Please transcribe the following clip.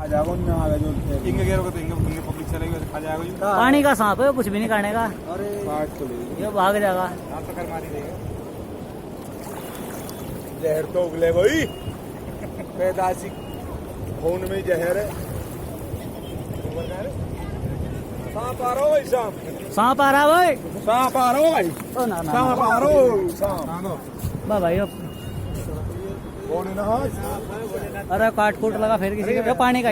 आ जाओ ना आगे जो इंगे गेरो तो इंगे पब्लिक चलेगी खा जाएगा जी। पानी का सांप है, कुछ भी नहीं खाने का। अरे काट तो ले ये भाग जाएगा। आप तो कर मारी देगा। जहर तो उगले भाई पैदाशी खून में जहर है। सांप आ रहा हो भाई, सांप सांप आ रहा भाई, सांप आ रहा हो भाई, ओ ना ना सांप आ रहा हो सांप। बा भाई कौन है ना? अरे काट कूट लगा फिर किसी का पानी का